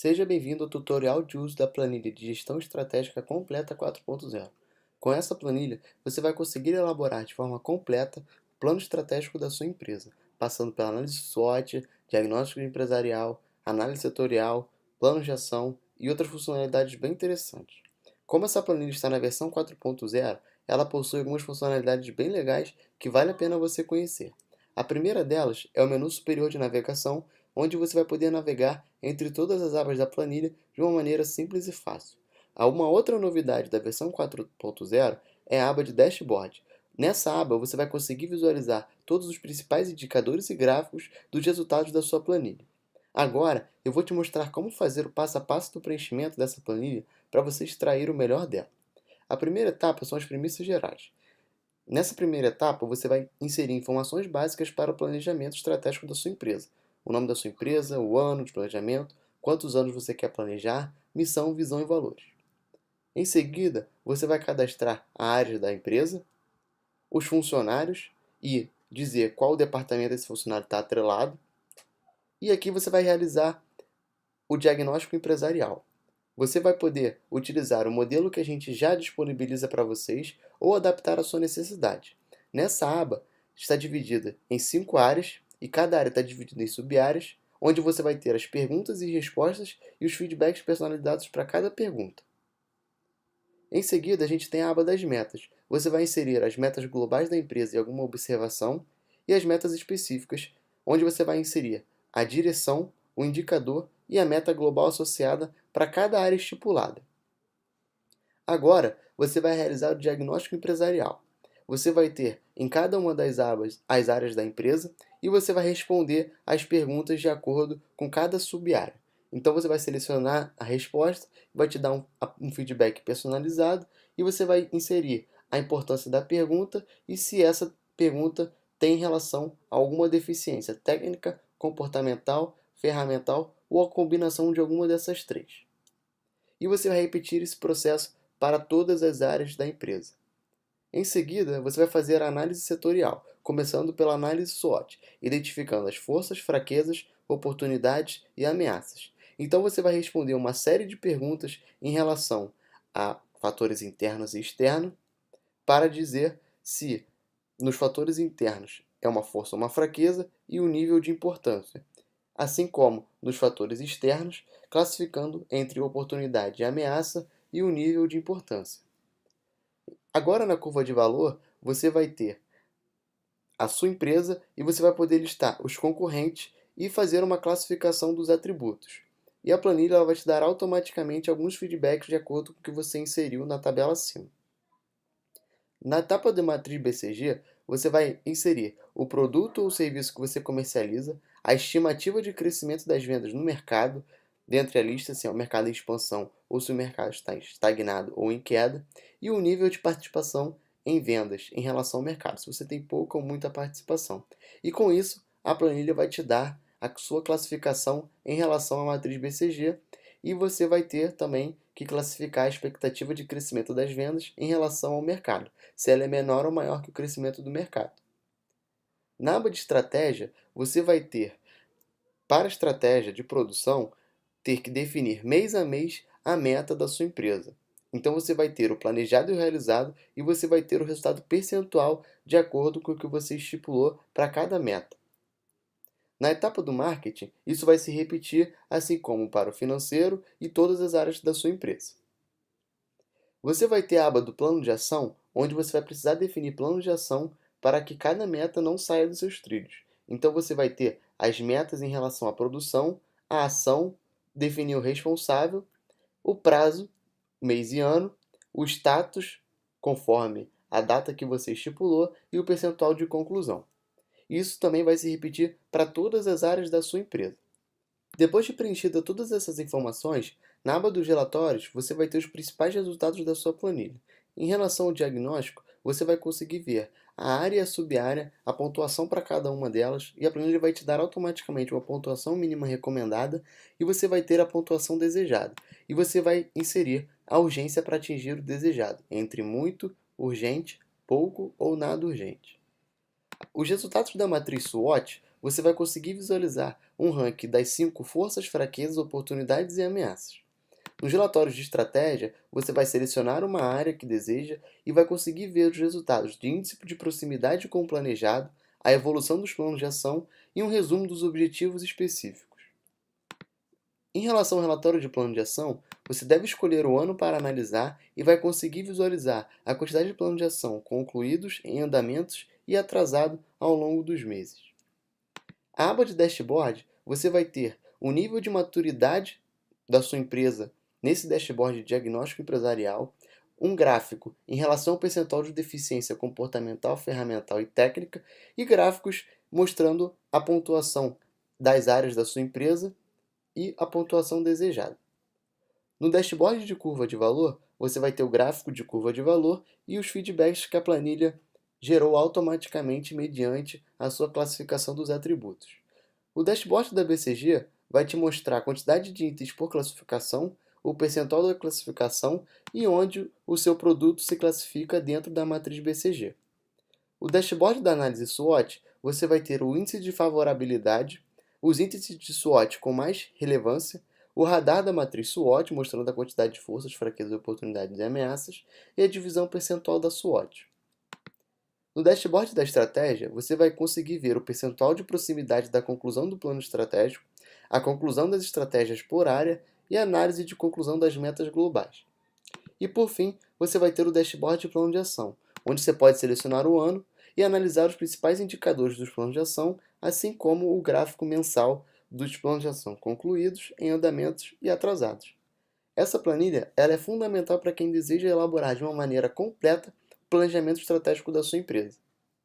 Seja bem-vindo ao tutorial de uso da planilha de gestão estratégica completa 4.0. Com essa planilha, você vai conseguir elaborar de forma completa o plano estratégico da sua empresa, passando pela análise SWOT, diagnóstico empresarial, análise setorial, plano de ação e outras funcionalidades bem interessantes. Como essa planilha está na versão 4.0, ela possui algumas funcionalidades bem legais que vale a pena você conhecer. A primeira delas é o menu superior de navegação, onde você vai poder navegar entre todas as abas da planilha de uma maneira simples e fácil. Há uma outra novidade da versão 4.0 é a aba de Dashboard. Nessa aba, você vai conseguir visualizar todos os principais indicadores e gráficos dos resultados da sua planilha. Agora, eu vou te mostrar como fazer o passo a passo do preenchimento dessa planilha para você extrair o melhor dela. A primeira etapa são as premissas gerais. Nessa primeira etapa, você vai inserir informações básicas para o planejamento estratégico da sua empresa. O nome da sua empresa, o ano de planejamento, quantos anos você quer planejar, missão, visão e valores. Em seguida, você vai cadastrar a área da empresa, os funcionários e dizer qual departamento esse funcionário está atrelado. E aqui você vai realizar o diagnóstico empresarial. Você vai poder utilizar o modelo que a gente já disponibiliza para vocês ou adaptar à sua necessidade. Nessa aba está dividida em 5 áreas e cada área está dividida em sub-áreas, onde você vai ter as perguntas e respostas e os feedbacks personalizados para cada pergunta. Em seguida, a gente tem a aba das metas. Você vai inserir as metas globais da empresa e alguma observação e as metas específicas, onde você vai inserir a direção, o indicador e a meta global associada para cada área estipulada. Agora, você vai realizar o diagnóstico empresarial. Você vai ter em cada uma das abas as áreas da empresa e você vai responder as perguntas de acordo com cada sub-área. Então você vai selecionar a resposta, vai te dar um feedback personalizado e você vai inserir a importância da pergunta e se essa pergunta tem relação a alguma deficiência técnica, comportamental, ferramental ou a combinação de alguma dessas três. E você vai repetir esse processo para todas as áreas da empresa. Em seguida, você vai fazer a análise setorial, começando pela análise SWOT, identificando as forças, fraquezas, oportunidades e ameaças. Então você vai responder uma série de perguntas em relação a fatores internos e externos para dizer se nos fatores internos é uma força ou uma fraqueza e o nível de importância, assim como nos fatores externos, classificando entre oportunidade e ameaça e o nível de importância. Agora, na curva de valor, você vai ter a sua empresa e você vai poder listar os concorrentes e fazer uma classificação dos atributos. E a planilha ela vai te dar automaticamente alguns feedbacks de acordo com o que você inseriu na tabela acima. Na etapa de matriz BCG, você vai inserir o produto ou serviço que você comercializa, a estimativa de crescimento das vendas no mercado, dentre a lista se é o mercado em expansão ou se o mercado está estagnado ou em queda, e o nível de participação em vendas em relação ao mercado, se você tem pouca ou muita participação. E com isso, a planilha vai te dar a sua classificação em relação à matriz BCG e você vai ter também que classificar a expectativa de crescimento das vendas em relação ao mercado, se ela é menor ou maior que o crescimento do mercado. Na aba de estratégia, você vai ter, para a estratégia de produção, ter que definir mês a mês a meta da sua empresa. Então você vai ter o planejado e o realizado e você vai ter o resultado percentual de acordo com o que você estipulou para cada meta. Na etapa do marketing, isso vai se repetir, assim como para o financeiro e todas as áreas da sua empresa. Você vai ter a aba do plano de ação, onde você vai precisar definir plano de ação para que cada meta não saia dos seus trilhos. Então você vai ter as metas em relação à produção, a ação, definir o responsável, o prazo, mês e ano, o status, conforme a data que você estipulou, e o percentual de conclusão. Isso também vai se repetir para todas as áreas da sua empresa. Depois de preenchida todas essas informações, na aba dos relatórios você vai ter os principais resultados da sua planilha. Em relação ao diagnóstico, você vai conseguir ver a área e a sub-área, a pontuação para cada uma delas, e a planilha vai te dar automaticamente uma pontuação mínima recomendada e você vai ter a pontuação desejada. E você vai inserir a urgência para atingir o desejado, entre muito, urgente, pouco ou nada urgente. Os resultados da matriz SWOT você vai conseguir visualizar um ranking das 5 forças, fraquezas, oportunidades e ameaças. Nos relatórios de estratégia, você vai selecionar uma área que deseja e vai conseguir ver os resultados de índice de proximidade com o planejado, a evolução dos planos de ação e um resumo dos objetivos específicos. Em relação ao relatório de plano de ação, você deve escolher o ano para analisar e vai conseguir visualizar a quantidade de planos de ação concluídos, em andamentos e atrasado ao longo dos meses. A aba de dashboard, você vai ter o nível de maturidade da sua empresa nesse dashboard de diagnóstico empresarial, um gráfico em relação ao percentual de deficiência comportamental, ferramental e técnica, e gráficos mostrando a pontuação das áreas da sua empresa e a pontuação desejada. No dashboard de curva de valor, você vai ter o gráfico de curva de valor e os feedbacks que a planilha gerou automaticamente mediante a sua classificação dos atributos. O dashboard da BCG vai te mostrar a quantidade de itens por classificação, o percentual da classificação e onde o seu produto se classifica dentro da matriz BCG. O dashboard da análise SWOT, você vai ter o índice de favorabilidade, os índices de SWOT com mais relevância, o radar da matriz SWOT, mostrando a quantidade de forças, fraquezas, oportunidades e ameaças, e a divisão percentual da SWOT. No dashboard da estratégia, você vai conseguir ver o percentual de proximidade da conclusão do plano estratégico, a conclusão das estratégias por área e a análise de conclusão das metas globais. E por fim, você vai ter o dashboard de plano de ação, onde você pode selecionar o ano e analisar os principais indicadores dos planos de ação, assim como o gráfico mensal dos planos de ação concluídos, em andamentos e atrasados. Essa planilha ela é fundamental para quem deseja elaborar de uma maneira completa o planejamento estratégico da sua empresa.